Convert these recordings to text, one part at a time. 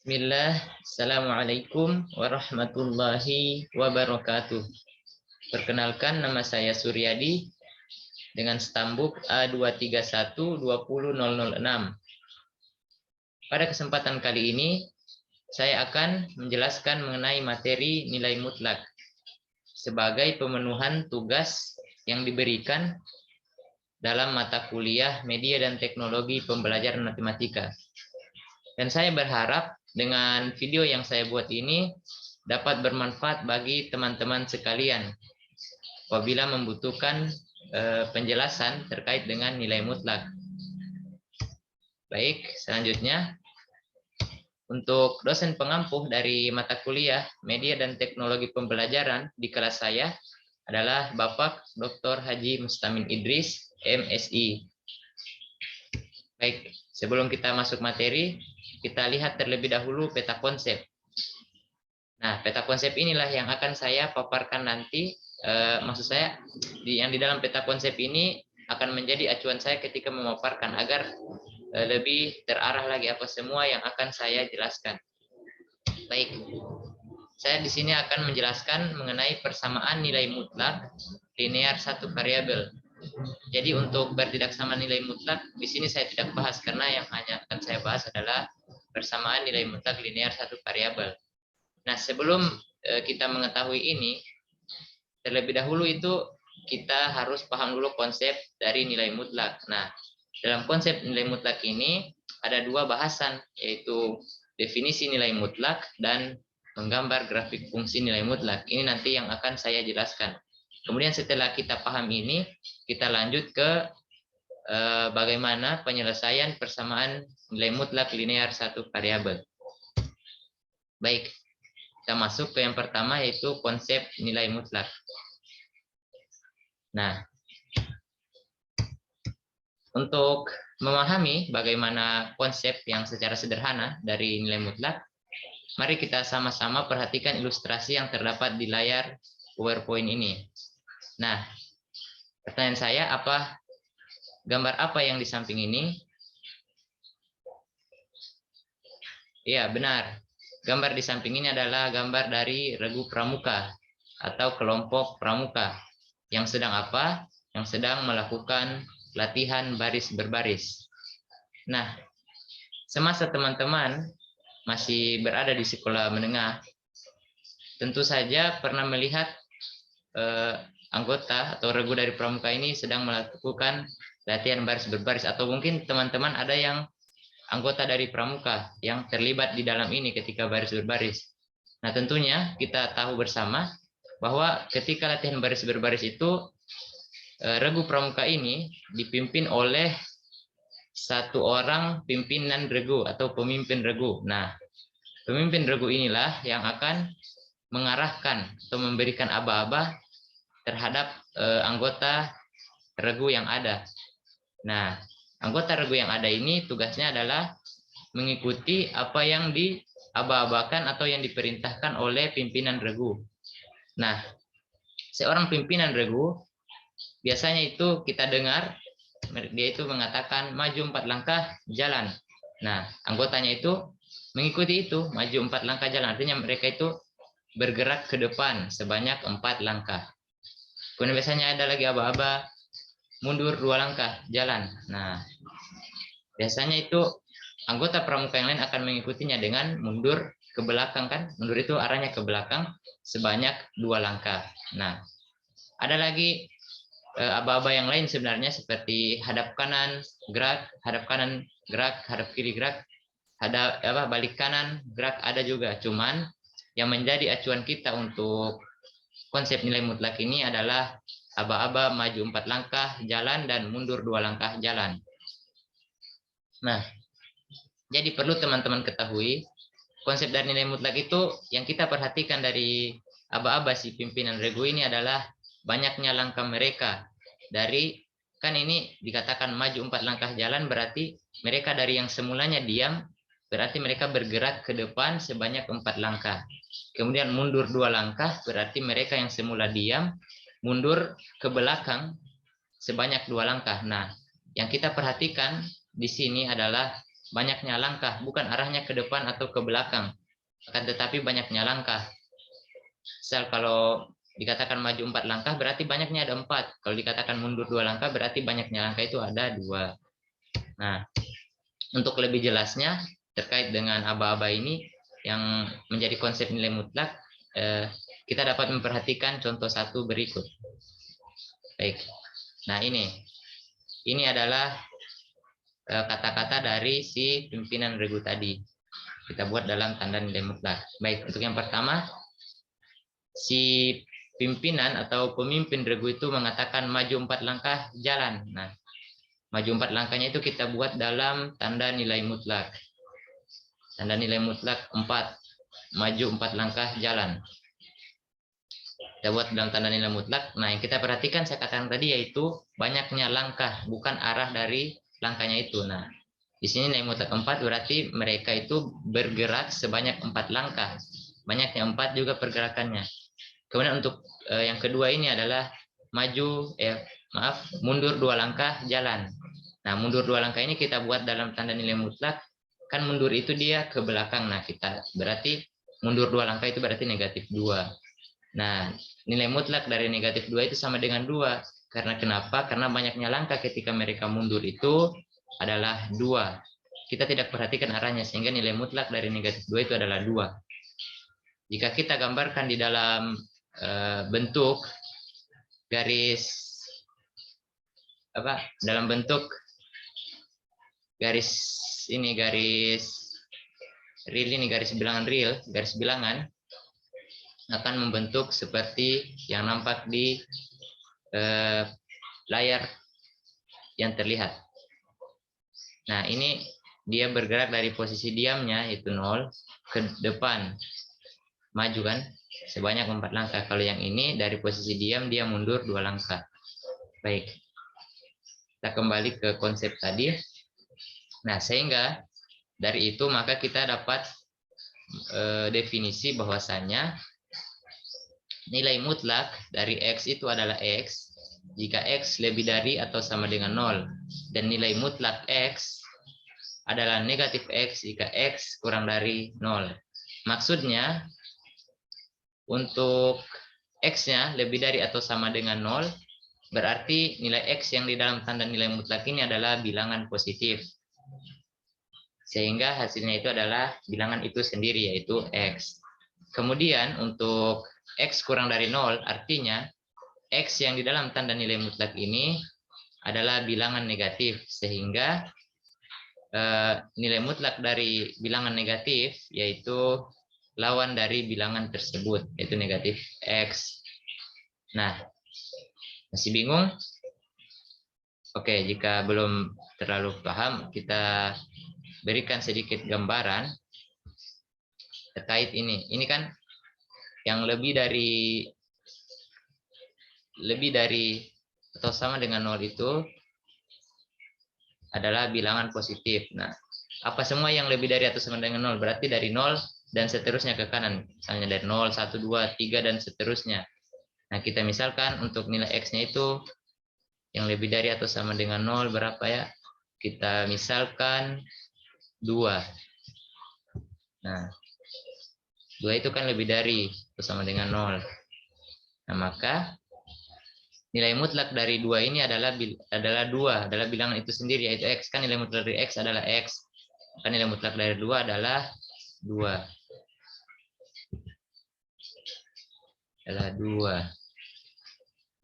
Bismillah, Assalamualaikum warahmatullahi wabarakatuh. Perkenalkan, nama saya Suryadi dengan stambuk A231-20006. Pada kesempatan kali ini, saya akan menjelaskan mengenai materi nilai mutlak sebagai pemenuhan tugas yang diberikan dalam mata kuliah Media dan Teknologi Pembelajaran Matematika. Dan saya berharap dengan video yang saya buat ini dapat bermanfaat bagi teman-teman sekalian apabila membutuhkan penjelasan terkait dengan nilai mutlak. Baik, selanjutnya untuk dosen pengampu dari mata kuliah Media dan Teknologi Pembelajaran di kelas saya adalah Bapak Dr. Haji Mustamin Idris, MSI. Baik, sebelum kita masuk materi, kita lihat terlebih dahulu peta konsep. Nah, peta konsep inilah yang akan saya paparkan nanti. Maksud saya, yang di dalam peta konsep ini akan menjadi acuan saya ketika memaparkan agar lebih terarah lagi apa semua yang akan saya jelaskan. Baik, saya di sini akan menjelaskan mengenai persamaan nilai mutlak linear satu variabel. Jadi untuk bertidak sama nilai mutlak di sini saya tidak bahas karena yang hanya akan saya bahas adalah persamaan nilai mutlak linear satu variabel. Nah, sebelum kita mengetahui ini, terlebih dahulu itu kita harus paham dulu konsep dari nilai mutlak. Nah, dalam konsep nilai mutlak ini ada dua bahasan, yaitu definisi nilai mutlak dan menggambar grafik fungsi nilai mutlak. Ini nanti yang akan saya jelaskan. Kemudian setelah kita paham ini, kita lanjut ke bagaimana penyelesaian persamaan nilai mutlak linear satu variabel. Baik, kita masuk ke yang pertama, yaitu konsep nilai mutlak. Nah, untuk memahami bagaimana konsep yang secara sederhana dari nilai mutlak, mari kita sama-sama perhatikan ilustrasi yang terdapat di layar PowerPoint ini. Nah, pertanyaan saya, gambar apa yang di samping ini? Iya, benar. Gambar di samping ini adalah gambar dari regu pramuka atau kelompok pramuka. Yang sedang apa? Yang sedang melakukan latihan baris berbaris. Nah, semasa teman-teman masih berada di sekolah menengah, tentu saja pernah melihat anggota atau regu dari pramuka ini sedang melakukan latihan baris berbaris, atau mungkin teman-teman ada yang anggota dari pramuka yang terlibat di dalam ini ketika baris berbaris. Nah, tentunya kita tahu bersama bahwa ketika latihan baris berbaris itu regu pramuka ini dipimpin oleh satu orang pimpinan regu atau pemimpin regu. Nah, pemimpin regu inilah yang akan mengarahkan atau memberikan aba-aba terhadap anggota regu yang ada. Nah, anggota regu yang ada ini tugasnya adalah mengikuti apa yang diaba-abakan atau yang diperintahkan oleh pimpinan regu. Nah, seorang pimpinan regu biasanya itu kita dengar dia itu mengatakan maju 4 langkah jalan. Nah, anggotanya itu mengikuti itu, maju 4 langkah jalan. Artinya mereka itu bergerak ke depan sebanyak 4 langkah. Kemudian biasanya ada lagi aba-aba mundur 2 langkah jalan. Nah, biasanya itu anggota pramuka yang lain akan mengikutinya dengan mundur ke belakang, kan? Mundur itu arahnya ke belakang sebanyak 2 langkah. Nah, ada lagi aba-aba yang lain sebenarnya seperti hadap kanan gerak, hadap kanan gerak, hadap kiri gerak, hadap balik kanan gerak, ada juga. Cuman yang menjadi acuan kita untuk konsep nilai mutlak ini adalah aba-aba maju 4 langkah jalan dan mundur 2 langkah jalan. Nah, jadi perlu teman-teman ketahui konsep dari nilai mutlak itu yang kita perhatikan dari aba-aba si pimpinan regu ini adalah banyaknya langkah mereka. Dari, kan ini dikatakan maju 4 langkah jalan, berarti mereka dari yang semulanya diam, berarti mereka bergerak ke depan sebanyak 4 langkah. Kemudian mundur 2 langkah, berarti mereka yang semula diam mundur ke belakang sebanyak 2 langkah. Nah, yang kita perhatikan di sini adalah banyaknya langkah, bukan arahnya ke depan atau ke belakang, akan tetapi banyaknya langkah. Misal kalau dikatakan maju 4 langkah berarti banyaknya ada 4. Kalau dikatakan mundur 2 langkah berarti banyaknya langkah itu ada 2. Nah, untuk lebih jelasnya terkait dengan aba-aba ini yang menjadi konsep nilai mutlak, kita dapat memperhatikan contoh satu berikut. Baik. Nah, ini adalah kata-kata dari si pimpinan regu tadi. Kita buat dalam tanda nilai mutlak. Baik, untuk yang pertama, si pimpinan atau pemimpin regu itu mengatakan maju 4 langkah, jalan. Nah, maju 4 langkahnya itu kita buat dalam tanda nilai mutlak. Tanda nilai mutlak 4, maju 4 langkah, jalan. Kita buat dalam tanda nilai mutlak. Nah, yang kita perhatikan saya katakan tadi yaitu banyaknya langkah, bukan arah dari langkahnya itu. Nah, di sini nilai mutlak 4 berarti mereka itu bergerak sebanyak 4 langkah. Banyaknya 4 juga pergerakannya. Kemudian untuk yang kedua ini adalah mundur 2 langkah, jalan. Nah, mundur 2 langkah ini kita buat dalam tanda nilai mutlak. Kan mundur itu dia ke belakang. Nah, kita berarti mundur 2 langkah itu berarti negatif 2. Nah, nilai mutlak dari negatif 2 itu sama dengan 2. Karena kenapa? Karena banyaknya langkah ketika mereka mundur itu adalah 2. Kita tidak perhatikan arahnya, sehingga nilai mutlak dari negatif 2 itu adalah 2. Jika kita gambarkan di dalam bentuk garis, dalam bentuk garis ini, garis real ini, garis bilangan real, garis bilangan akan membentuk seperti yang nampak di layar yang terlihat. Nah, ini dia bergerak dari posisi diamnya yaitu 0 ke depan, maju kan sebanyak 4 langkah. Kalau yang ini dari posisi diam dia mundur 2 langkah. Baik, kita kembali ke konsep tadi. Nah, sehingga dari itu maka kita dapat definisi bahwasanya nilai mutlak dari X itu adalah X jika X lebih dari atau sama dengan 0, dan nilai mutlak X adalah negatif X jika X kurang dari 0. Maksudnya untuk X-nya lebih dari atau sama dengan 0 berarti nilai X yang di dalam tanda nilai mutlak ini adalah bilangan positif, sehingga hasilnya itu adalah bilangan itu sendiri yaitu X. Kemudian untuk X kurang dari 0 artinya X yang di dalam tanda nilai mutlak ini adalah bilangan negatif, sehingga nilai mutlak dari bilangan negatif yaitu lawan dari bilangan tersebut yaitu negatif X. Nah, masih bingung? Oke, jika belum terlalu paham kita berikan sedikit gambaran terkait ini. Ini kan yang lebih dari atau sama dengan 0 itu adalah bilangan positif. Nah, apa semua yang lebih dari atau sama dengan 0 berarti dari 0 dan seterusnya ke kanan. Misalnya dari 0, 1, 2, 3 dan seterusnya. Nah, kita misalkan untuk nilai X-nya itu yang lebih dari atau sama dengan 0 berapa ya? Kita misalkan 2. Nah, 2 itu kan lebih dari atau sama dengan 0. Nah, maka nilai mutlak dari 2 ini adalah 2, adalah bilangan itu sendiri yaitu X. Kan nilai mutlak dari X adalah X. Maka nilai mutlak dari 2 adalah 2.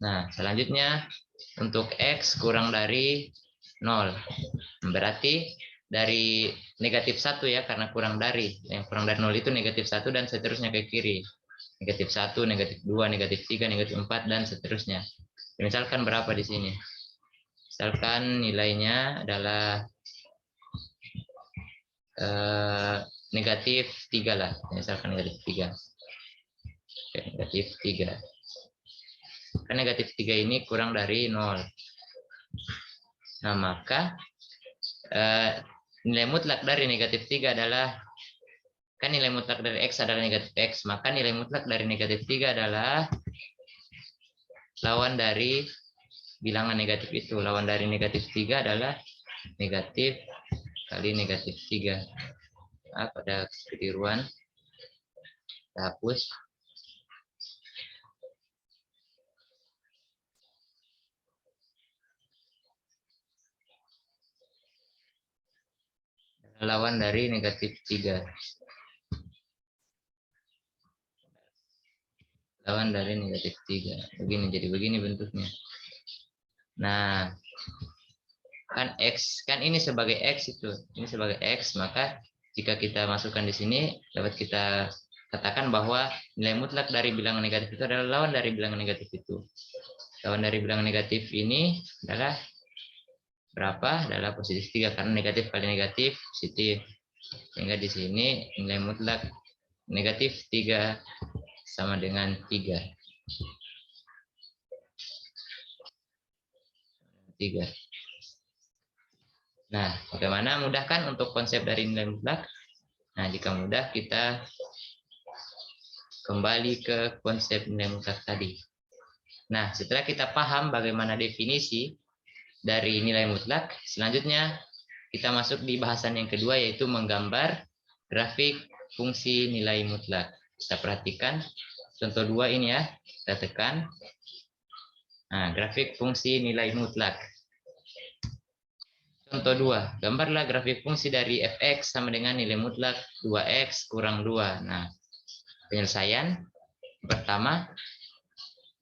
Nah, selanjutnya untuk X kurang dari 0. Berarti dari negatif 1 ya, karena kurang dari. Yang kurang dari 0 itu negatif 1 dan seterusnya ke kiri. Negatif 1, negatif 2, negatif 3, negatif 4, dan seterusnya. Misalkan berapa di sini? Misalkan nilainya adalah negatif 3 lah. Misalkan negatif 3. Oke, negatif 3. Kan negatif 3 ini kurang dari 0. Nah, maka nilai mutlak dari negatif 3 adalah, kan nilai mutlak dari X adalah negatif X, maka nilai mutlak dari negatif 3 adalah lawan dari bilangan negatif itu. Lawan dari negatif 3 adalah negatif kali negatif 3. Pada kekeliruan, kita hapus. Lawan dari negatif 3. Lawan dari negatif 3. Begini, jadi begini bentuknya. Nah, kan X, kan ini sebagai X itu. Ini sebagai X, maka jika kita masukkan di sini, dapat kita katakan bahwa nilai mutlak dari bilangan negatif itu adalah lawan dari bilangan negatif itu. Lawan dari bilangan negatif ini adalah berapa? Adalah positif 3, karena negatif kali negatif positif. Sehingga di sini nilai mutlak negatif 3 sama dengan 3. 3. Nah, bagaimana mudahkan untuk konsep dari nilai mutlak? Nah, jika mudah kita kembali ke konsep nilai mutlak tadi. Nah, setelah kita paham bagaimana definisi dari nilai mutlak, selanjutnya kita masuk di bahasan yang kedua, yaitu menggambar grafik fungsi nilai mutlak. Kita perhatikan contoh 2 ini ya, kita tekan. Nah, grafik fungsi nilai mutlak. Contoh 2, gambarlah grafik fungsi dari fx sama dengan nilai mutlak 2x kurang 2. Nah, penyelesaian pertama,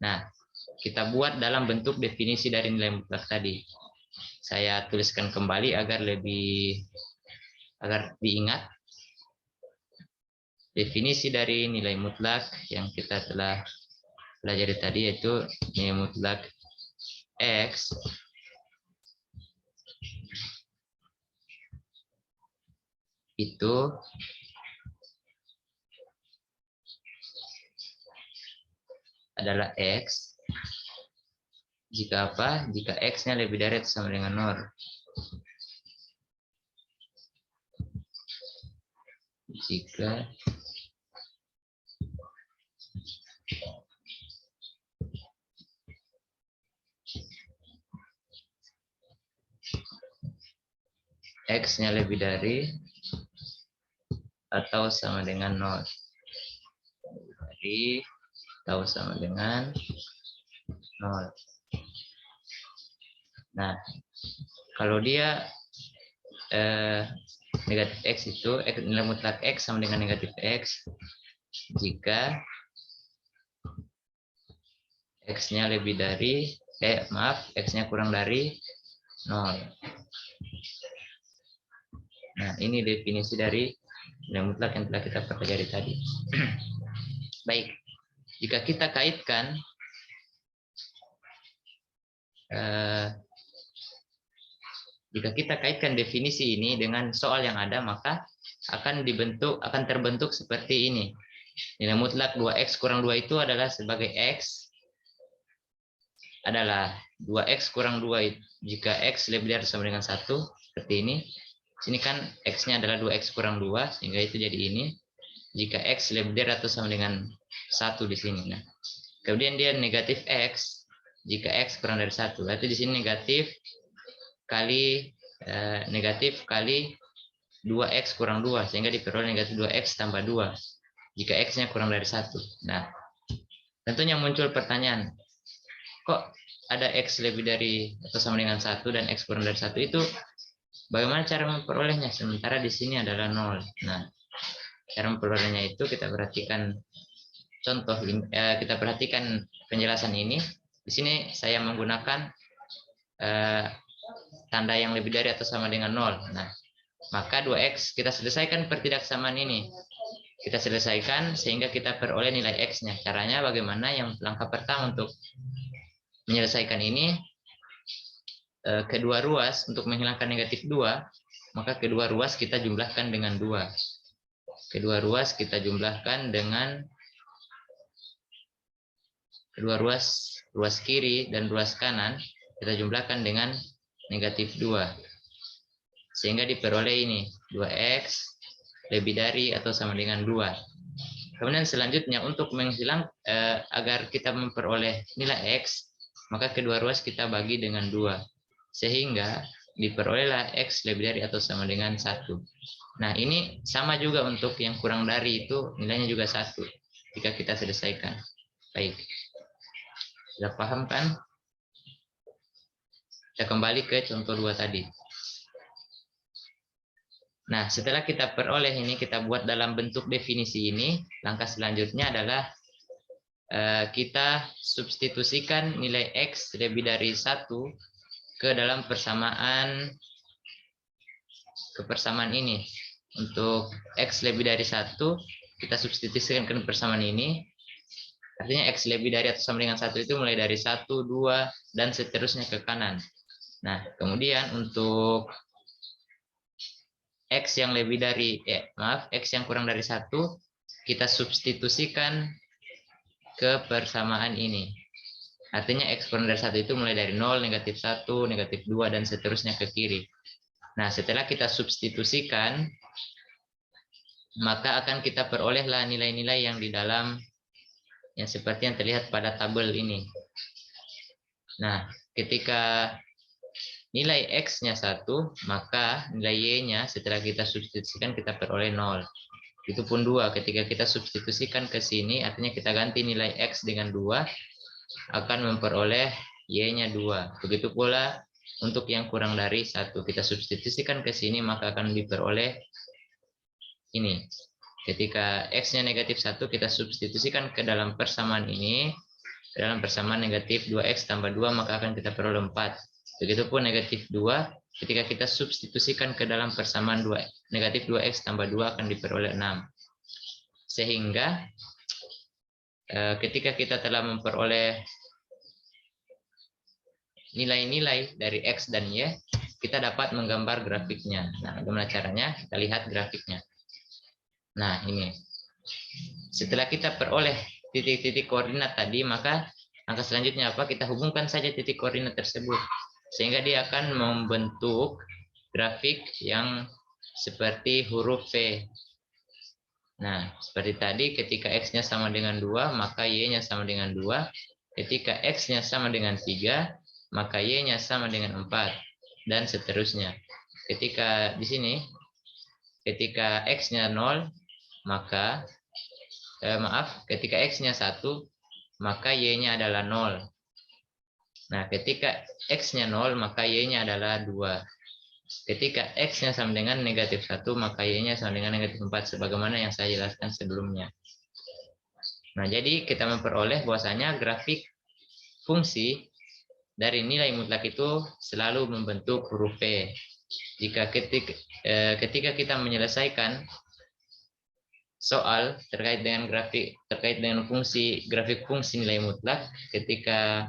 nah, kita buat dalam bentuk definisi dari nilai mutlak tadi. Saya tuliskan kembali agar diingat. Definisi dari nilai mutlak yang kita telah pelajari tadi yaitu nilai mutlak X itu adalah X jika apa? Jika X-nya lebih dari atau sama dengan 0. Jika X-nya lebih dari atau sama dengan 0. Dari atau sama dengan 0. Nah, kalau dia negatif X itu, nilai mutlak X sama dengan negatif X jika X-nya lebih dari, X-nya kurang dari 0. Nah, ini definisi dari nilai mutlak yang telah kita pelajari tadi. Baik, jika kita kaitkan definisi ini dengan soal yang ada, maka akan terbentuk seperti ini. Nilai mutlak 2x kurang 2 itu adalah sebagai X adalah 2x kurang 2 jika X lebih dari atau sama dengan 1, seperti ini. Sini kan X-nya adalah 2x kurang 2, sehingga itu jadi ini. Jika X lebih dari atau sama dengan 1 di sini. Nah, kemudian dia negatif X jika X kurang dari 1. Berarti di sini negatif kali 2x kurang 2, sehingga diperoleh negatif 2x tambah 2 jika X-nya kurang dari 1. Nah, tentunya muncul pertanyaan, kok ada X lebih dari atau sama dengan 1 dan X kurang dari 1 itu bagaimana cara memperolehnya, sementara di sini adalah 0. Nah, cara memperolehnya itu kita perhatikan contoh, kita perhatikan penjelasan ini. Di sini saya menggunakan tanda yang lebih dari atau sama dengan 0. Nah, maka 2x kita selesaikan pertidaksamaan ini. Kita selesaikan sehingga kita peroleh nilai X-nya. Caranya bagaimana? Yang langkah pertama untuk menyelesaikan ini, kedua ruas untuk menghilangkan negatif 2, maka kedua ruas kita jumlahkan dengan 2. Kedua ruas kita jumlahkan dengan kedua ruas kiri dan ruas kanan kita jumlahkan dengan negatif 2. Sehingga diperoleh ini 2x lebih dari atau sama dengan 2. Kemudian selanjutnya untuk agar kita memperoleh nilai X, maka kedua ruas kita bagi dengan 2. Sehingga diperolehlah X lebih dari atau sama dengan 1. Nah, ini sama juga untuk yang kurang dari itu, nilainya juga 1 jika kita selesaikan. Baik. Sudah paham kan? Kita kembali ke contoh 2 tadi. Nah, setelah kita peroleh ini, kita buat dalam bentuk definisi ini, langkah selanjutnya adalah kita substitusikan nilai X lebih dari 1 ke dalam persamaan ini. Untuk X lebih dari 1, kita substitusikan ke persamaan ini. Artinya X lebih dari atau sama dengan 1 itu mulai dari 1, 2, dan seterusnya ke kanan. Nah, kemudian untuk X yang lebih dari, X yang kurang dari 1, kita substitusikan ke persamaan ini. Artinya X kurang dari 1 itu mulai dari 0, negatif 1, negatif 2, dan seterusnya ke kiri. Nah, setelah kita substitusikan, maka akan kita perolehlah nilai-nilai yang di dalam, yang seperti yang terlihat pada tabel ini. Nah, ketika nilai X-nya 1, maka nilai Y-nya setelah kita substitusikan kita peroleh 0. Itu pun 2, ketika kita substitusikan ke sini, artinya kita ganti nilai X dengan 2, akan memperoleh Y-nya 2. Begitu pula untuk yang kurang dari 1, kita substitusikan ke sini, maka akan diperoleh ini. Ketika X-nya negatif 1, kita substitusikan ke dalam persamaan ini, ke dalam persamaan negatif 2X tambah 2, maka akan kita peroleh 4. Begitupun negatif 2, ketika kita substitusikan ke dalam persamaan negatif 2X tambah 2 akan diperoleh 6. Sehingga ketika kita telah memperoleh nilai-nilai dari X dan Y, kita dapat menggambar grafiknya. Nah, bagaimana caranya? Kita lihat grafiknya. Nah, ini. Setelah kita peroleh titik-titik koordinat tadi, maka langkah selanjutnya apa? Kita hubungkan saja titik koordinat tersebut. Sehingga dia akan membentuk grafik yang seperti huruf V. Nah, seperti tadi ketika X-nya sama dengan 2, maka Y-nya sama dengan 2. Ketika X-nya sama dengan 3, maka Y-nya sama dengan 4. Dan seterusnya. Ketika di sini, ketika X-nya 0, maka, ketika X-nya 1, maka Y-nya adalah 0. Nah, ketika X-nya 0, maka Y-nya adalah 2. Ketika X-nya sama dengan negatif 1, maka Y-nya sama dengan negatif 4, sebagaimana yang saya jelaskan sebelumnya. Nah, jadi kita memperoleh bahwasanya grafik fungsi dari nilai mutlak itu selalu membentuk huruf V. Jika ketika kita menyelesaikan soal terkait dengan grafik fungsi nilai mutlak, ketika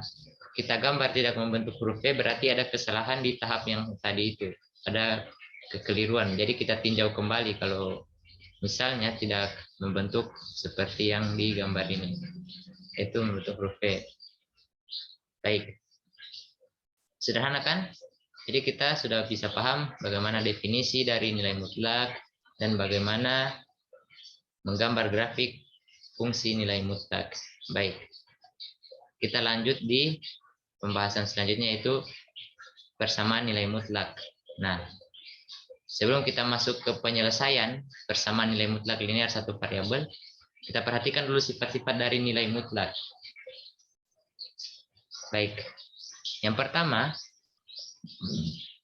kita gambar tidak membentuk huruf V, berarti ada kesalahan di tahap yang tadi itu, ada kekeliruan. Jadi kita tinjau kembali kalau misalnya tidak membentuk seperti yang digambar ini, itu membentuk huruf V. Baik, sederhana kan? Jadi kita sudah bisa paham bagaimana definisi dari nilai mutlak dan bagaimana menggambar grafik fungsi nilai mutlak. Baik, kita lanjut di pembahasan selanjutnya, yaitu persamaan nilai mutlak. Nah, sebelum kita masuk ke penyelesaian persamaan nilai mutlak linear satu variabel, kita perhatikan dulu sifat-sifat dari nilai mutlak. Baik, yang pertama,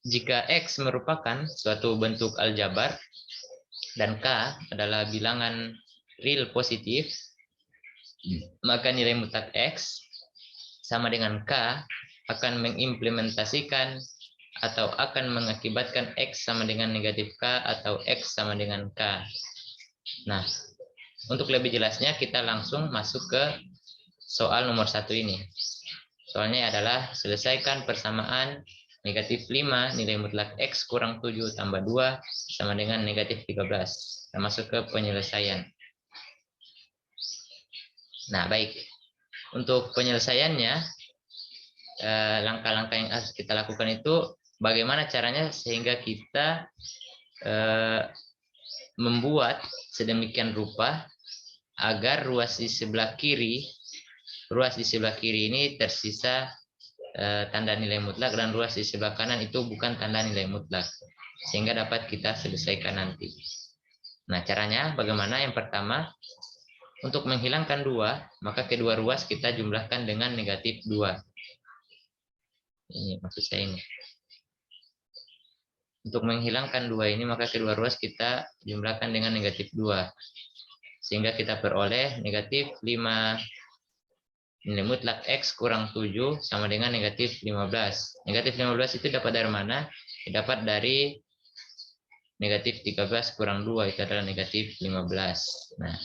jika X merupakan suatu bentuk aljabar dan K adalah bilangan real positif, maka nilai mutlak X sama dengan K akan mengimplementasikan atau akan mengakibatkan X sama dengan negatif K atau X sama dengan K. Nah, untuk lebih jelasnya kita langsung masuk ke soal nomor 1 ini. Soalnya adalah selesaikan persamaan negatif 5 nilai mutlak X kurang 7 tambah 2 sama dengan negatif 13. Kita masuk ke penyelesaian. Nah, baik. Untuk penyelesaiannya, langkah-langkah yang harus kita lakukan itu bagaimana caranya sehingga kita membuat sedemikian rupa agar ruas di sebelah kiri ini tersisa tanda nilai mutlak dan ruas di sebelah kanan itu bukan tanda nilai mutlak, sehingga dapat kita selesaikan nanti. Nah, caranya bagaimana? Yang pertama, untuk menghilangkan 2, maka kedua ruas kita jumlahkan dengan negatif 2. Ini maksud saya ini. Untuk menghilangkan 2 ini, maka kedua ruas kita jumlahkan dengan negatif 2. Sehingga kita peroleh negatif 5 nilai mutlak X kurang 7 sama dengan negatif 15. Negatif 15 itu dapat dari mana? Dapat dari negatif 13 kurang 2, itu adalah negatif 15. Nah,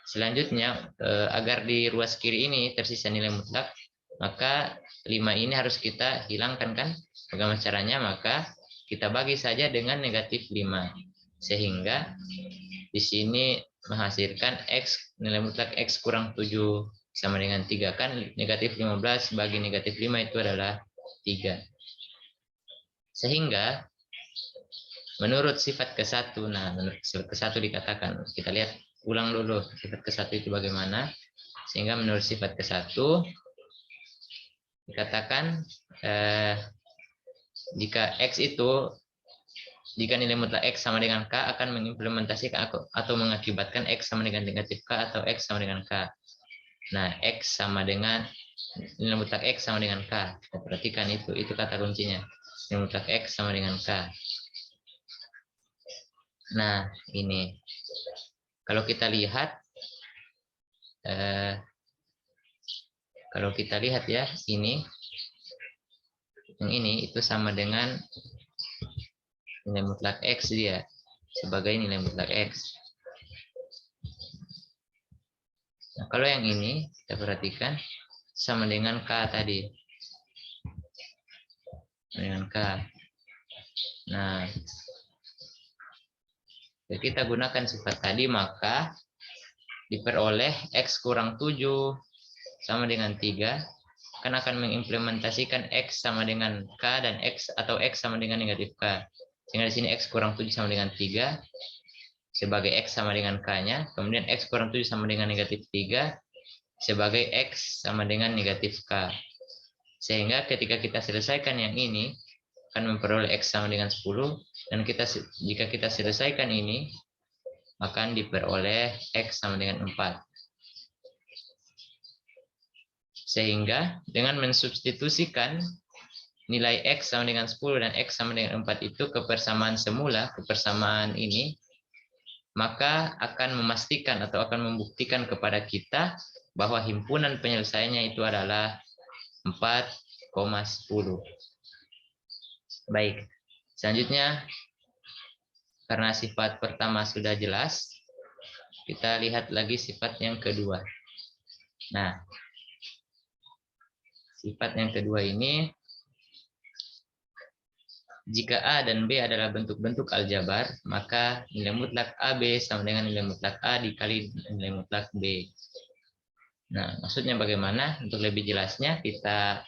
selanjutnya agar di ruas kiri ini tersisa nilai mutlak, maka 5 ini harus kita hilangkan kan? Bagaimana caranya? Maka kita bagi saja dengan negatif 5. Sehingga di sini menghasilkan X, nilai mutlak X kurang 7 sama dengan 3, kan negatif 15 bagi negatif 5 itu adalah 3. Sehingga menurut sifat ke-1, nah menurut sifat ke-1 dikatakan, kita lihat ulang dulu sifat ke-1 itu bagaimana. Sehingga menurut sifat ke-1 dikatakan jika nilai mutlak X sama dengan K akan mengimplementasikan atau mengakibatkan X sama dengan negatif K atau X sama dengan K. Nah, X sama dengan nilai mutlak X sama dengan K. Kita perhatikan itu kata kuncinya. Nilai mutlak X sama dengan K. Nah, ini. Kalau kita lihat ya, ini yang ini itu sama dengan nilai mutlak X dia sebagai nilai mutlak X. Nah, kalau yang ini kita perhatikan sama dengan K tadi. Dengan K. Nah, jika kita gunakan sifat tadi, maka diperoleh X kurang 7 sama dengan 3, kan akan mengimplementasikan X sama dengan K dan X atau X sama dengan negatif K. Sehingga di sini X kurang 7 sama dengan 3 sebagai X sama dengan K-nya, kemudian X kurang 7 sama dengan negatif 3 sebagai X sama dengan negatif K. Sehingga ketika kita selesaikan yang ini, akan memperoleh X sama dengan 10, dan jika kita selesaikan ini, akan diperoleh X sama dengan 4. Sehingga dengan mensubstitusikan nilai X sama dengan 10 dan X sama dengan 4 itu ke persamaan semula, ke persamaan ini, maka akan memastikan atau akan membuktikan kepada kita bahwa himpunan penyelesaiannya itu adalah 4,10. Baik, selanjutnya karena sifat pertama sudah jelas, kita lihat lagi sifat yang kedua. Nah, sifat yang kedua ini, jika A dan B adalah bentuk-bentuk aljabar, maka nilai mutlak AB sama dengan nilai mutlak A dikali nilai mutlak B. Nah, maksudnya bagaimana? Untuk lebih jelasnya kita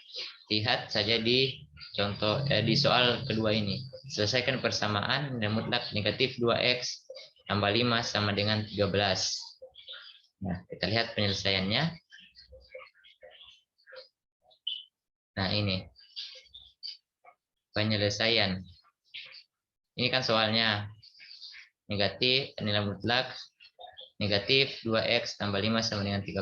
lihat saja di contoh di soal kedua ini. Selesaikan persamaan nilai mutlak negatif 2X tambah 5 sama dengan 13. Nah, kita lihat penyelesaiannya. Nah, ini penyelesaian. Ini kan soalnya negatif nilai mutlak negatif 2X tambah 5 sama dengan 13.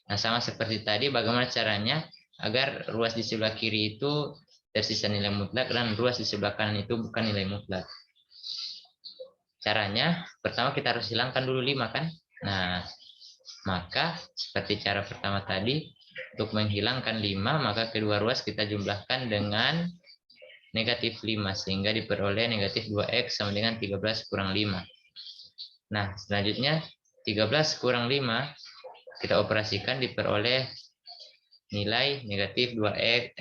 Nah, sama seperti tadi, bagaimana caranya agar ruas di sebelah kiri itu tersisa nilai mutlak dan ruas di sebelah kanan itu bukan nilai mutlak. Caranya, pertama kita harus hilangkan dulu 5 kan? Nah, maka seperti cara pertama tadi, untuk menghilangkan 5, maka kedua ruas kita jumlahkan dengan negatif 5, sehingga diperoleh negatif 2X sama dengan 13 kurang 5. Nah, selanjutnya 13 kurang 5 kita operasikan, diperoleh nilai negatif 2X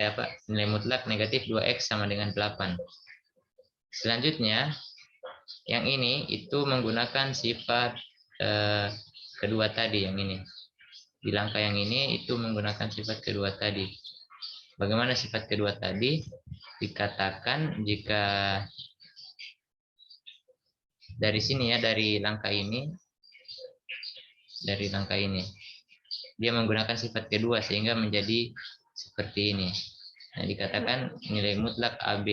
nilai mutlak negatif 2X sama dengan 8. Selanjutnya yang ini itu menggunakan sifat kedua tadi, yang ini. Di langkah yang ini itu menggunakan sifat kedua tadi. Bagaimana sifat kedua tadi? Dikatakan jika dari sini ya, dari langkah ini, dia menggunakan sifat kedua sehingga menjadi seperti ini. Nah, dikatakan nilai mutlak AB,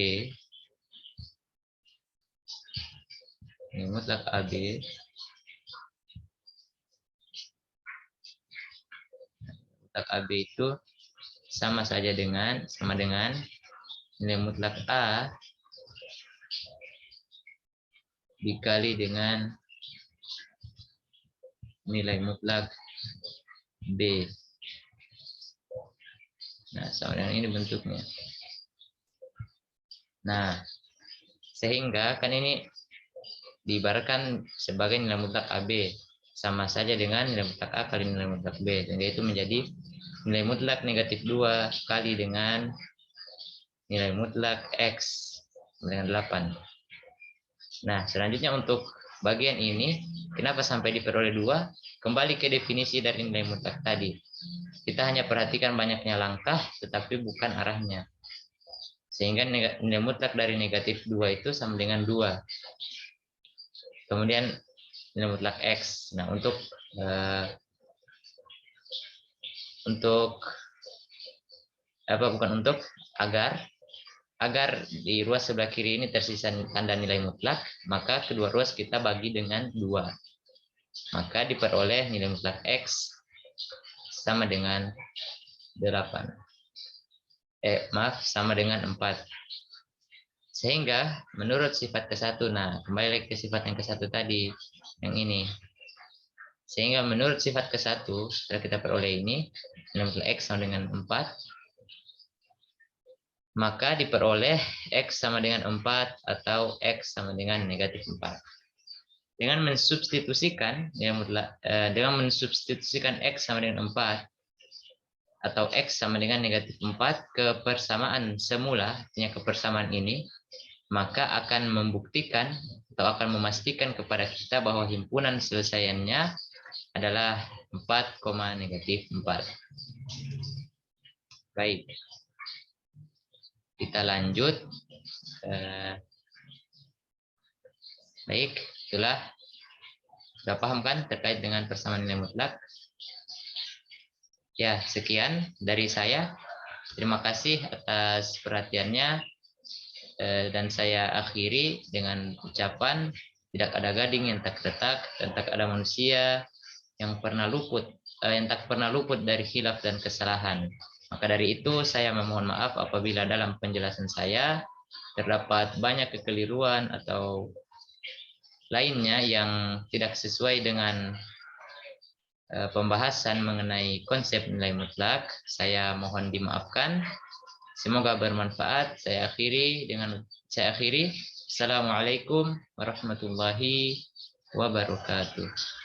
nilai mutlak AB mutlak AB itu sama dengan nilai mutlak A dikali dengan nilai mutlak B. Nah, sama dengan ini bentuknya. Nah, sehingga kan ini diibaratkan sebagai nilai mutlak AB sama saja dengan nilai mutlak A kali nilai mutlak B, sehingga itu menjadi nilai mutlak negatif 2 kali dengan nilai mutlak X dengan 8. Nah, selanjutnya untuk bagian ini, kenapa sampai diperoleh 2? Kembali ke definisi dari nilai mutlak tadi. Kita hanya perhatikan banyaknya langkah, tetapi bukan arahnya. Sehingga nilai mutlak dari negatif 2 itu sama dengan 2. Kemudian nilai mutlak X. Nah, untuk agar di ruas sebelah kiri ini tersisa tanda nilai mutlak, maka kedua ruas kita bagi dengan 2. Maka diperoleh nilai mutlak X sama dengan 8. Sama dengan 4. Sehingga menurut sifat ke-1, nah kembali lagi ke sifat yang ke-1 tadi, yang ini. Sehingga menurut sifat ke-1, setelah kita peroleh ini, nilai mutlak X sama dengan 4, maka diperoleh X sama dengan 4 atau X sama dengan negatif 4. Dengan mensubstitusikan X sama dengan 4 atau X sama dengan negatif 4 ke persamaan semula, artinya kepersamaan ini, maka akan membuktikan atau akan memastikan kepada kita bahwa himpunan selesaiannya adalah 4, negatif 4. Baik. Kita lanjut. Baik, itulah. Sudah paham kan terkait dengan persamaan nilai mutlak? Ya, sekian dari saya. Terima kasih atas perhatiannya. Dan saya akhiri dengan ucapan, tidak ada gading yang tak retak, dan tak ada manusia yang tak pernah luput dari khilaf dan kesalahan. Maka dari itu saya memohon maaf apabila dalam penjelasan saya terdapat banyak kekeliruan atau lainnya yang tidak sesuai dengan pembahasan mengenai konsep nilai mutlak. Saya mohon dimaafkan. Semoga bermanfaat. Saya akhiri. Assalamualaikum warahmatullahi wabarakatuh.